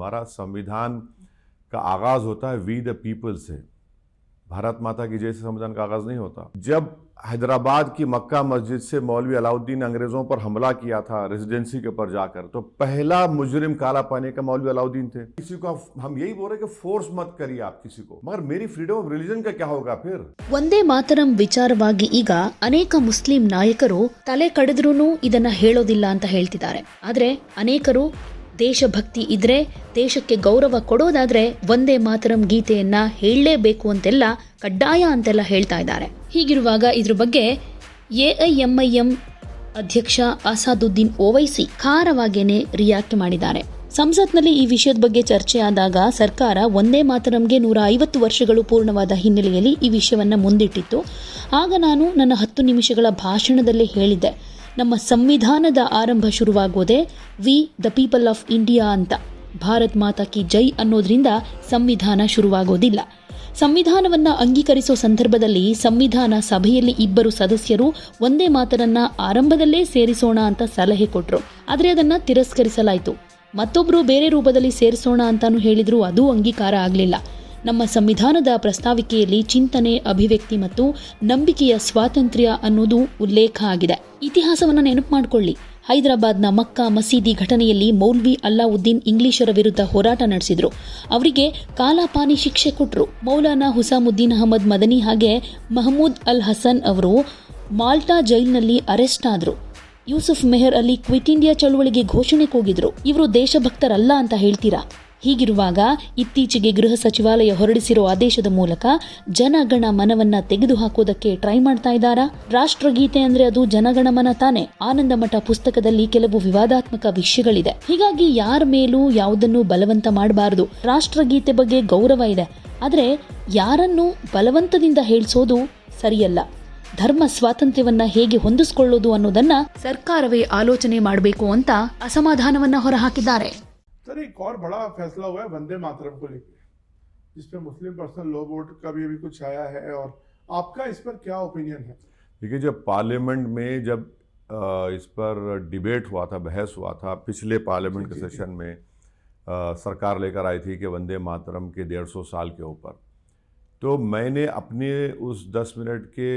हमारा संविधान का आगाज होता है वी द पीपल से। भारत माता की जय से संविधान का आगाज नहीं होता। जब हैदराबाद की मक्का मस्जिद से मौलवी अलाउद्दीन अंग्रेजों पर हमला किया था रेजिडेंसी के ऊपर जाकर, तो पहला मुजरिम काला पानी का मौलवी अलाउद्दीन थे। किसी को हम यही बोल रहे कि फोर्स मत करिए आप किसी को, मगर मेरी फ्रीडम ऑफ रिलीजन का क्या होगा फिर? ಒಂದೇ ಮಾತರಂ ವಿಚಾರವಾಗಿ ಈಗ ಅನೇಕ ಮುಸ್ಲಿಂ ನಾಯಕರು ತಲೆ ಕಡಿದ್ರೂ ಇದನ್ನ ಹೇಳೋದಿಲ್ಲ ಅಂತ ಹೇಳ್ತಿದ್ದಾರೆ. ಆದ್ರೆ ಅನೇಕರು ದೇಶಭಕ್ತಿ ಇದ್ರೆ, ದೇಶಕ್ಕೆ ಗೌರವ ಕೊಡೋದಾದ್ರೆ ಒಂದೇ ಮಾತರಂ ಗೀತೆಯನ್ನ ಹೇಳಲೇಬೇಕು ಅಂತೆಲ್ಲ ಕಡ್ಡಾಯ ಅಂತೆಲ್ಲ ಹೇಳ್ತಾ ಇದ್ದಾರೆ. ಹೀಗಿರುವಾಗ ಇದ್ರ ಬಗ್ಗೆ ಎಐಎಂಐಎಂ ಅಧ್ಯಕ್ಷ ಅಸಾದುದ್ದೀನ್ ಓವೈಸಿ ಖಾರವಾಗೇನೆ ರಿಯಾಕ್ಟ್ ಮಾಡಿದ್ದಾರೆ. ಸಂಸತ್ನಲ್ಲಿ ಈ ವಿಷಯದ ಬಗ್ಗೆ ಚರ್ಚೆ ಆದಾಗ ಸರ್ಕಾರ ಒಂದೇ ಮಾತರಂಗೆ 150 ವರ್ಷಗಳು ಪೂರ್ಣವಾದ ಹಿನ್ನೆಲೆಯಲ್ಲಿ ಈ ವಿಷಯವನ್ನ ಮುಂದಿಟ್ಟಿತ್ತು. ಆಗ ನಾನು ನನ್ನ 10 ನಿಮಿಷಗಳ ಭಾಷಣದಲ್ಲೇ ಹೇಳಿದ್ದೆ, ನಮ್ಮ ಸಂವಿಧಾನದ ಆರಂಭ ಶುರುವಾಗೋದೆ we the people of India ಅಂತ. ಭಾರತ್ ಮಾತಾ ಕಿ ಜೈ ಅನ್ನೋದ್ರಿಂದ ಸಂವಿಧಾನ ಶುರುವಾಗೋದಿಲ್ಲ. ಸಂವಿಧಾನವನ್ನ ಅಂಗೀಕರಿಸೋ ಸಂದರ್ಭದಲ್ಲಿ ಸಂವಿಧಾನ ಸಭೆಯಲ್ಲಿ 2 ಸದಸ್ಯರು ಒಂದೇ ಮಾತರನ್ನ ಆರಂಭದಲ್ಲೇ ಸೇರಿಸೋಣ ಅಂತ ಸಲಹೆ ಕೊಟ್ರು. ಆದರೆ ಅದನ್ನ ತಿರಸ್ಕರಿಸಲಾಯಿತು. ಮತ್ತೊಬ್ರು ಬೇರೆ ರೂಪದಲ್ಲಿ ಸೇರಿಸೋಣ ಅಂತಾನು ಹೇಳಿದ್ರು, ಅದು ಅಂಗೀಕಾರ ಆಗಲಿಲ್ಲ. ನಮ್ಮ ಸಂವಿಧಾನದ ಪ್ರಸ್ತಾವಿಕೆಯಲ್ಲಿ ಚಿಂತನೆ, ಅಭಿವ್ಯಕ್ತಿ ಮತ್ತು ನಂಬಿಕೆಯ ಸ್ವಾತಂತ್ರ್ಯ ಅನ್ನೋದು ಉಲ್ಲೇಖ ಆಗಿದೆ. ಇತಿಹಾಸವನ್ನ ನೆನಪು ಮಾಡಿಕೊಳ್ಳಿ. ಹೈದರಾಬಾದ್ನ ಮಕ್ಕಾ ಮಸೀದಿ ಘಟನೆಯಲ್ಲಿ ಮೌಲ್ವಿ ಅಲ್ಲಾವುದ್ದೀನ್ ಇಂಗ್ಲಿಷರ ವಿರುದ್ಧ ಹೋರಾಟ ನಡೆಸಿದ್ರು. ಅವರಿಗೆ ಕಾಲಾಪಾನಿ ಶಿಕ್ಷೆ ಕೊಟ್ಟರು. ಮೌಲಾನಾ ಹುಸಾಮುದ್ದೀನ್ ಅಹಮದ್ ಮದನಿ ಹಾಗೆ ಮಹಮೂದ್ ಅಲ್ ಹಸನ್ ಅವರು ಮಾಲ್ಟಾ ಜೈಲಿನಲ್ಲಿ ಅರೆಸ್ಟ್ ಆದ್ರು. ಯೂಸುಫ್ ಮೆಹರ್ ಅಲಿ ಕ್ವಿಟ್ ಇಂಡಿಯಾ ಚಳುವಳಿಗೆ ಘೋಷಣೆ ಕೂಗಿದ್ರು. ಇವರು ದೇಶಭಕ್ತರಲ್ಲ ಅಂತ ಹೇಳ್ತೀರಾ? ಹೀಗಿರುವಾಗ ಇತ್ತೀಚೆಗೆ ಗೃಹ ಸಚಿವಾಲಯ ಹೊರಡಿಸಿರೋ ಆದೇಶದ ಮೂಲಕ ಜನಗಣ ಮನವನ್ನ ತೆಗೆದುಹಾಕೋದಕ್ಕೆ ಟ್ರೈ ಮಾಡ್ತಾ ಇದ್ದಾರಾ? ರಾಷ್ಟ್ರಗೀತೆ ಅಂದ್ರೆ ಅದು ಜನಗಣಮನ ತಾನೆ. ಆನಂದ ಮಠ ಪುಸ್ತಕದಲ್ಲಿ ಕೆಲವು ವಿವಾದಾತ್ಮಕ ವಿಷಯಗಳಿದೆ. ಹೀಗಾಗಿ ಯಾರ ಮೇಲೂ ಯಾವುದನ್ನು ಬಲವಂತ ಮಾಡಬಾರದು. ರಾಷ್ಟ್ರಗೀತೆ ಬಗ್ಗೆ ಗೌರವ ಇದೆ, ಆದ್ರೆ ಯಾರನ್ನು ಬಲವಂತದಿಂದ ಹೇಳಿಸೋದು ಸರಿಯಲ್ಲ. ಧರ್ಮ ಸ್ವಾತಂತ್ರ್ಯವನ್ನ ಹೇಗೆ ಹೊಂದಿಸಿಕೊಳ್ಳೋದು ಅನ್ನೋದನ್ನ ಸರ್ಕಾರವೇ ಆಲೋಚನೆ ಮಾಡಬೇಕು ಅಂತ ಅಸಮಾಧಾನವನ್ನ ಹೊರಹಾಕಿದ್ದಾರೆ. सर एक और बड़ा फैसला हुआ है वंदे मातरम को लेकर, जिसपे मुस्लिम पर्सनल लॉ बोर्ड का भी अभी कुछ आया है, और आपका इस पर क्या ओपिनियन है? देखिए, जब पार्लियामेंट में जब इस पर डिबेट हुआ था, बहस हुआ था पिछले पार्लियामेंट के सेशन में, सरकार लेकर आई थी कि वंदे मातरम के 150 साल के ऊपर, तो मैंने अपने उस 10 मिनट के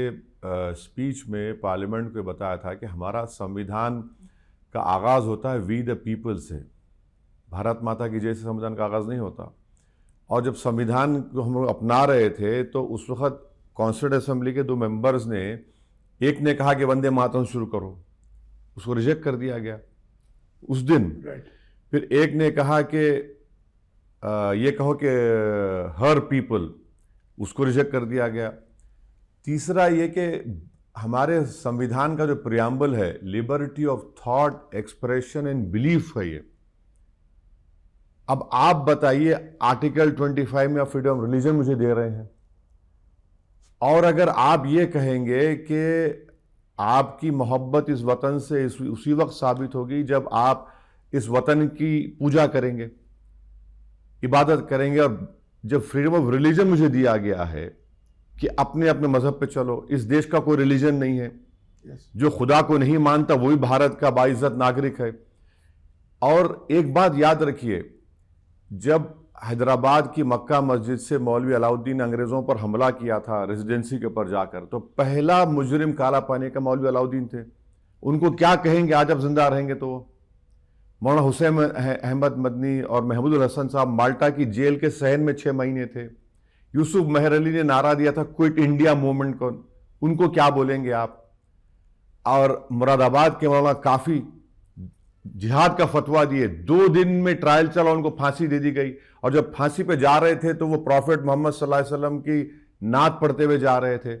स्पीच में पार्लियामेंट को बताया था कि हमारा संविधान का आगाज़ होता है वी द पीपल से। भारत माता की जय से संविधान का आगाज़ नहीं होता। और जब संविधान को हम लोग अपना रहे थे तो उस वक्त कॉन्स्टिट्यूंट असेंबली के 2 मेंबर्स ने, एक ने कहा कि वंदे मातरम शुरू करो, उसको रिजेक्ट कर दिया गया उस दिन। फिर एक ने कहा कि ये कहो कि हर पीपल, उसको रिजेक्ट कर दिया गया। तीसरा ये कि हमारे संविधान का जो प्रियम्बल है, liberty of thought, expression and belief है ये। अब आप बताइए, आर्टिकल 25 में आप फ्रीडम ऑफ रिलीजन मुझे दे रहे हैं, और अगर आप ये कहेंगे कि आपकी मोहब्बत इस वतन से उसी वक्त साबित होगी जब आप इस वतन की पूजा करेंगे, इबादत करेंगे, और जब फ्रीडम ऑफ रिलीजन मुझे दिया गया है कि अपने अपने मजहब पे चलो, इस देश का कोई रिलीजन नहीं है, जो खुदा को नहीं मानता वही भारत का बाइज्जत नागरिक है। और एक बात याद रखिए, जब हैदराबाद की मक्का मस्जिद से मौलवी अलाउद्दीन अंग्रेजों पर हमला किया था रेजिडेंसी के ऊपर जाकर, तो पहला मुजरिम काला पानी का मौलवी अलाउद्दीन थे। उनको क्या कहेंगे आज आप जिंदा रहेंगे तो? मौलाना हुसैन अहमद मदनी और महमूद अल हसन साहब माल्टा की जेल के सहन में 6 महीने थे। यूसुफ मेहर अली ने नारा दिया था क्विट इंडिया मूवमेंट को, उनको क्या बोलेंगे आप? और मुरादाबाद के मौलाना काफी जिहाद का फतवा दिए, 2 दिन में ट्रायल चला, उनको फांसी दे दी गई, और जब फांसी पे जा रहे थे तो वो प्रॉफिट मोहम्मद सल्लल्लाहु अलैहि वसल्लम की नात पढ़ते हुए जा रहे थे।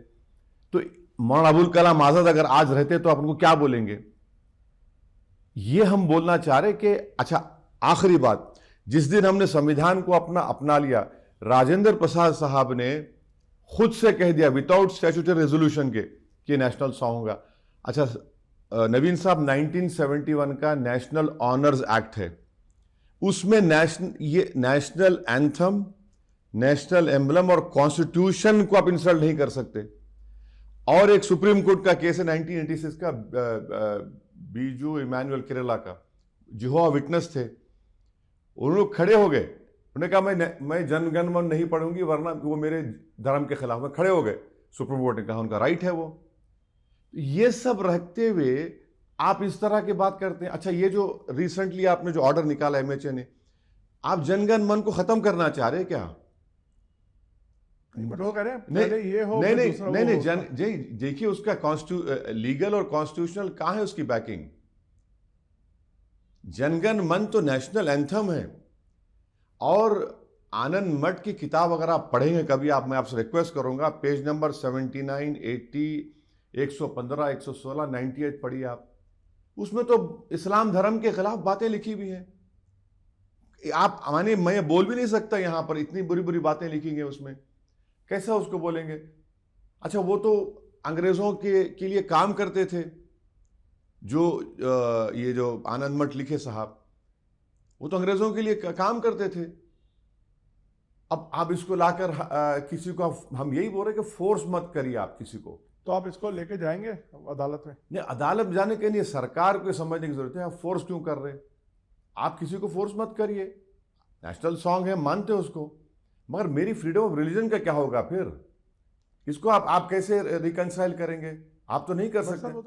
तो मौलाना अबुल कलाम आजाद अगर आज रहते तो आप उनको क्या बोलेंगे? ये हम बोलना चाह रहे कि अच्छा, आखिरी बात, जिस दिन हमने संविधान को अपना लिया, राजेंद्र प्रसाद साहब ने खुद से कह दिया विदाउट स्टैट्यूटरी रेजोल्यूशन के कि नेशनल सॉन्ग होगा। अच्छा नवीन साहब, 1971 का नेशनल ऑनर्स एक्ट है, उसमें नेशनल एंथम, नेशनल एम्बलम और कॉन्स्टिट्यूशन को आप इंसल्ट नहीं कर सकते। और एक सुप्रीम कोर्ट का केस है 1986 का, बीजू इमानुएल केरला का, जिहोवा विटनेस थे, उन लोग खड़े हो गए, उन्होंने कहा मैं जनगण मन नहीं पढ़ूंगी वरना वो मेरे धर्म के खिलाफ में खड़े हो गए। सुप्रीम कोर्ट ने कहा उनका राइट है वो। ये सब रखते हुए आप इस तरह की बात करते हैं। अच्छा, ये जो रिसेंटली आपने जो ऑर्डर निकाला एमएचए ने, आप जनगण मन को खत्म करना चाह रहे हैं क्या? बट वो कह रहे हैं पहले ये हो नहीं फिर नहीं दूसरा नहीं वो नहीं हो। देखिए उसका लीगल और कॉन्स्टिट्यूशनल कहाँ है उसकी बैकिंग? जनगण मन तो नेशनल एंथम है। और आनंद मठ की किताब अगर आप पढ़ेंगे कभी, मैं आपसे रिक्वेस्ट करूंगा, पेज नंबर 79, 80, 115, 116, 98 पढ़िए आप। उसमें तो इस्लाम धर्म के खिलाफ बातें लिखी हुई हैं। आप माने, मैं बोल भी नहीं सकता यहां पर, इतनी बुरी बुरी बातें लिखी गई उसमें, कैसा उसको बोलेंगे? अच्छा, वो तो अंग्रेजों के लिए काम करते थे, जो ये जो आनंद मठ लिखे साहब, वो तो अंग्रेजों के लिए काम करते थे। अब आप इसको लाकर किसी को, हम यही बोल रहे कि फोर्स मत करिए आप किसी को। तो आप इसको लेके जाएंगे अदालत में? नहीं, अदालत जाने के लिए सरकार को समझने की जरूरत है। आप फोर्स क्यों कर रहे हैं? आप किसी को फोर्स मत करिए। नेशनल सॉन्ग है, मानते हो उसको, मगर मेरी फ्रीडम ऑफ रिलीजन का क्या होगा फिर? इसको आप कैसे रिकंसाइल करेंगे? आप तो नहीं कर सकते।